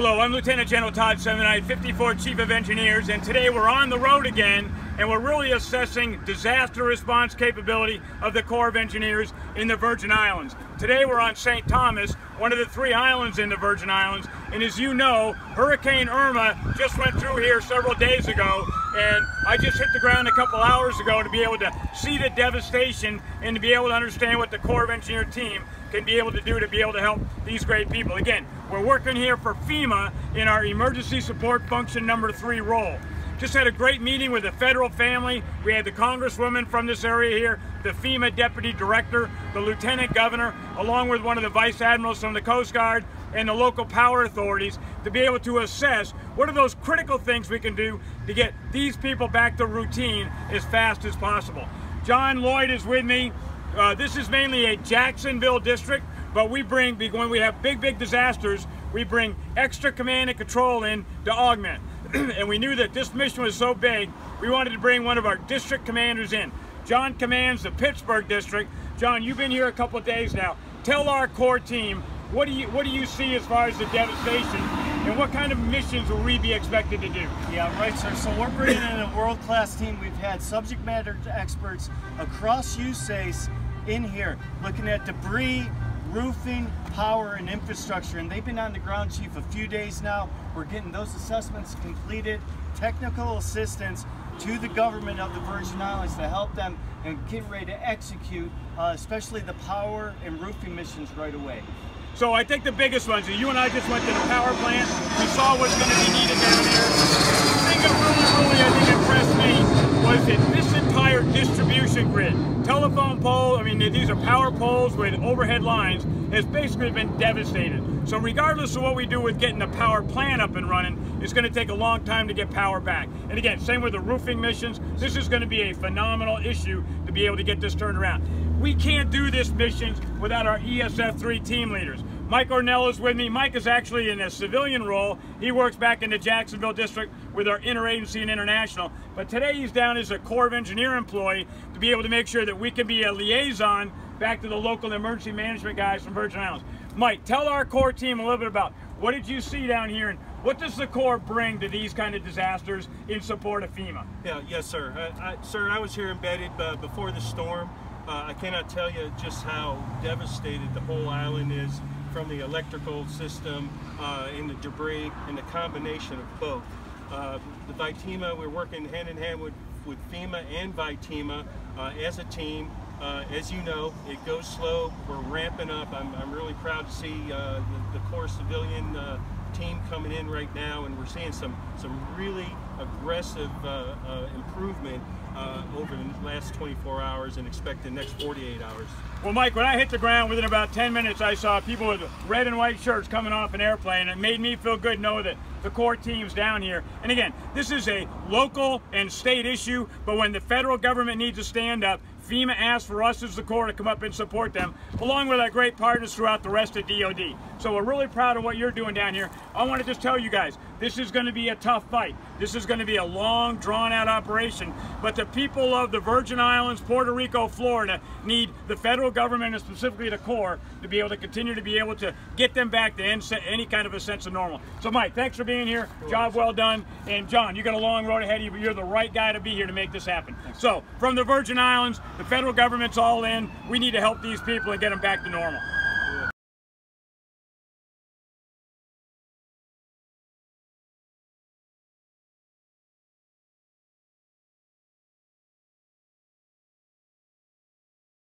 Hello, I'm Lieutenant General Todd Semonite, 54th Chief of Engineers, and today we're on the road again, and we're really assessing disaster response capability of the Corps of Engineers in the Virgin Islands. Today we're on St. Thomas, one of the 3 islands in the Virgin Islands, and as you know, Hurricane Irma just went through here several days ago, and I just hit the ground a couple hours ago to be able to see the devastation and to be able to understand what the Corps of Engineer team can be able to do to be able to help these great people. Again, we're working here for FEMA in our Emergency Support Function number 3 role. Just had a great meeting with the federal family. We had the Congresswoman from this area here, the FEMA Deputy Director, the Lieutenant Governor, along with one of the Vice Admirals from the Coast Guard and the local power authorities to be able to assess what are those critical things we can do to get these people back to routine as fast as possible. John Lloyd is with me. This is mainly a Jacksonville district, but we bring, when we have big disasters, we bring extra command and control in to augment. And we knew that this mission was so big, we wanted to bring one of our district commanders in. John commands the Pittsburgh district. John, you've been here a couple of days now. Tell our Corps team, what do you see as far as the devastation, and what kind of missions will we be expected to do? Yeah, right, sir. So we're bringing in a world-class team. We've had subject matter experts across USACE in here looking at debris, roofing, power, and infrastructure, and they've been on the ground, Chief, a few days now. We're getting those assessments completed, technical assistance to the government of the Virgin Islands to help them and get ready to execute, especially the power and roofing missions right away. So I think the biggest ones, you and I just went to the power plant, we saw what's going to be needed down there. The thing that really, I think, impressed me was that this entire distribution grid, telephone pole, I mean, these are power poles with overhead lines, has basically been devastated. So regardless of what we do with getting the power plant up and running, it's going to take a long time to get power back. And again, same with the roofing missions, this is going to be a phenomenal issue to be able to get this turned around. We can't do this mission without our ESF3 team leaders. Mike Ornell is with me. Mike is actually in a civilian role. He works back in the Jacksonville district with our interagency and international. But today he's down as a Corps of Engineer employee to be able to make sure that we can be a liaison back to the local emergency management guys from Virgin Islands. Mike, tell our Corps team a little bit about what did you see down here and what does the Corps bring to these kind of disasters in support of FEMA? Yeah, yes, sir. Sir, I was here embedded before the storm. I cannot tell you just how devastated the whole island is from the electrical system and the debris and the combination of both. The VITEMA, we're working hand in hand with FEMA and VITEMA as a team. As you know, it goes slow. We're ramping up. I'm really proud to see the Corps civilian team coming in right now, and we're seeing some really aggressive improvement over the last 24 hours and expect the next 48 hours. Well, Mike, when I hit the ground, within about 10 minutes, I saw people with red and white shirts coming off an airplane. It made me feel good to know that the Corps team's down here. And again, this is a local and state issue, but when the federal government needs to stand up, FEMA asks for us as the Corps to come up and support them, along with our great partners throughout the rest of DOD. So we're really proud of what you're doing down here. I want to just tell you guys, this is going to be a tough fight. This is going to be a long, drawn-out operation, but the people of the Virgin Islands, Puerto Rico, Florida need the federal government, and specifically the Corps, to be able to continue to be able to get them back to any kind of a sense of normal. So Mike, thanks for being here. Job well done. And John, you got a long road ahead of you, but you're the right guy to be here to make this happen. So from the Virgin Islands, the federal government's all in. We need to help these people and get them back to normal.